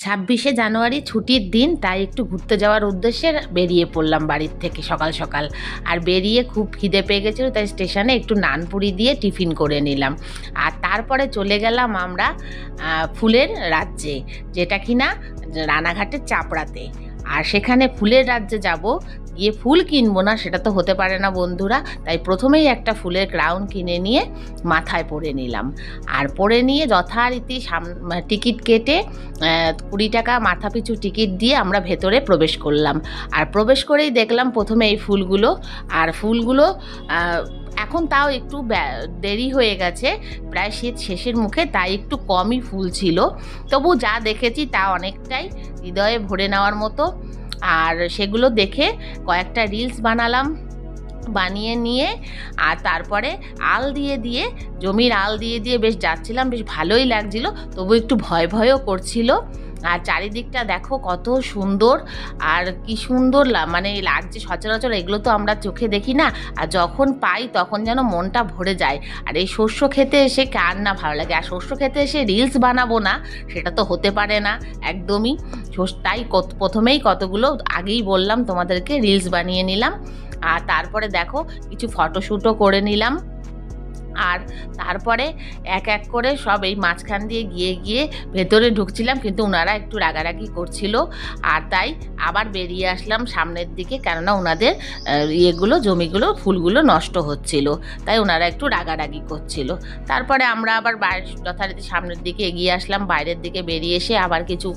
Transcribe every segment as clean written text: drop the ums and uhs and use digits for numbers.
26শে জানুয়ারি ছুটির দিন, তাই একটু ঘুরতে যাওয়ার উদ্দেশ্যে বেরিয়ে পড়লাম বাড়ির থেকে সকাল সকাল। আর বেরিয়ে খুব খিদে পেয়ে গেছিলো, তাই স্টেশনে একটু নানপুরি দিয়ে টিফিন করে নিলাম। আর তারপরে চলে গেলাম আমরা ফুলের রাজ্যে, যেটা কিনা রানাঘাটের চাপড়াতে। আর সেখানে ফুলের রাজ্যে যাব, গিয়ে ফুল কিনবো না সেটা তো হতে পারে না বন্ধুরা। তাই প্রথমেই একটা ফুলের ক্রাউন কিনে নিয়ে মাথায় পরে নিলাম। আর পরে নিয়ে যথারীতি টিকিট কেটে 20 টাকা মাথা পিছু টিকিট দিয়ে আমরা ভেতরে প্রবেশ করলাম। আর প্রবেশ করেই দেখলাম প্রথমে এই ফুলগুলো। আর ফুলগুলো এখন তাও একটু দেরি হয়ে গেছে, প্রায় শীত শেষের মুখে, তাই একটু কমই ফুল ছিল। তবু যা দেখেছি তা অনেকটাই হৃদয়ে ভরে নেওয়ার মতো। আর সেগুলো দেখে কয়েকটা রিলস বানালাম, বানিয়ে নিয়ে আর তারপরে আল দিয়ে দিয়ে জমির আল দিয়ে দিয়ে বেশ যাচ্ছিলাম, বেশ ভালোই লাগছিল। তবু একটু ভয় ভয়ও করছিল। আর চারিদিকটা দেখো কত সুন্দর, আর কি সুন্দর মানে লাগছে। সচরাচর এগুলো তো আমরা চোখে দেখি না, আর যখন পাই তখন যেন মনটা ভরে যায়। আর এই শস্য খেতে এসে কার না ভালো লাগে, আর শস্য খেতে এসে রিলস বানাবো না সেটা তো হতে পারে না একদমই। তাই প্রথমেই কতগুলো আগেই বললাম তোমাদেরকে রিলস বানিয়ে নিলাম। আর তারপরে দেখো কিছু ফটোশ্যুটও করে নিলাম। আর তারপরে এক এক করে সব এই মাঝখান দিয়ে গিয়ে গিয়ে ভেতরে ঢুকছিলাম, কিন্তু ওনারা একটু রাগারাগি করছিল। আর তাই আবার বেরিয়ে আসলাম সামনের দিকে, কেননা ওনাদের জমিগুলো ফুলগুলো নষ্ট হচ্ছিল, তাই ওনারা একটু রাগারাগি করছিল। তারপরে আমরা আবার যথারীতি সামনের দিকে এগিয়ে আসলাম। বাইরের দিকে বেরিয়ে এসে আবার কিছু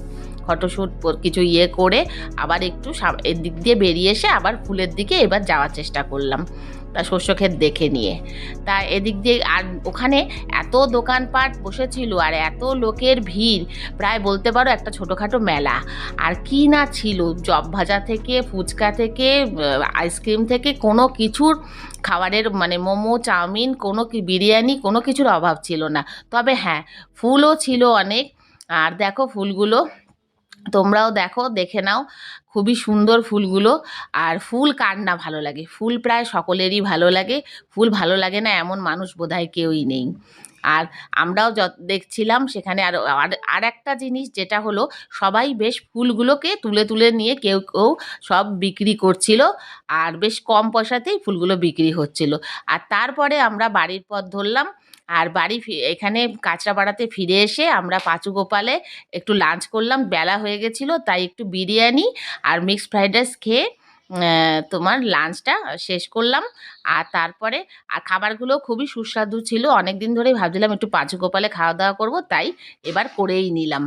ফটোশ্যুট কিছু করে আবার একটু এদিক দিয়ে বেরিয়ে এসে আবার ফুলের দিকে এবার যাওয়ার চেষ্টা করলাম, তা শস্য ক্ষেত দেখে নিয়ে। তা এদিক দিয়ে আর ওখানে এত দোকানপাট বসেছিল আর এত লোকের ভিড়, প্রায় বলতে পারো একটা ছোটোখাটো মেলা। আর কি না ছিল, চপ ভাজা থেকে ফুচকা থেকে আইসক্রিম থেকে কোনো কিছুর খাবারের মানে মোমো চাউমিন কোনো বিরিয়ানি কোনো কিছুর অভাব ছিল না। তবে হ্যাঁ, ফুলও ছিল অনেক। আর দেখো ফুলগুলো তোমরাও দেখো, দেখে নাও, খুবই সুন্দর ফুলগুলো। আর ফুল কার না ভালো লাগে, ফুল প্রায় সকলেরই ভালো লাগে। ফুল ভালো লাগে না এমন মানুষ বোধহয় কেউই নেই। আর আমরাও দেখছিলাম সেখানে আর একটা জিনিস, যেটা হলো সবাই বেশ ফুলগুলোকে তুলে তুলে নিয়ে কেউ কেউ সব বিক্রি করছিল, আর বেশ কম পয়সাতেই ফুলগুলো বিক্রি হচ্ছিল। আর তারপরে আমরা বাড়ির পথ ধরলাম। আর এখানে কাঁচরাপাড়াতে ফিরে এসে আমরা পাঁচু গোপালে একটু লাঞ্চ করলাম, বেলা হয়ে গেছিলো, তাই একটু বিরিয়ানি আর মিক্সড ফ্রাইড রাইস খেয়ে তোমার লাঞ্চটা শেষ করলাম। আর তারপরে খাবারগুলো খুবই সুস্বাদু ছিল। অনেক দিন ধরেই ভাবছিলাম একটু পাঁচু গোপালে খাওয়া দাওয়া করবো, তাই এবার করেই নিলাম।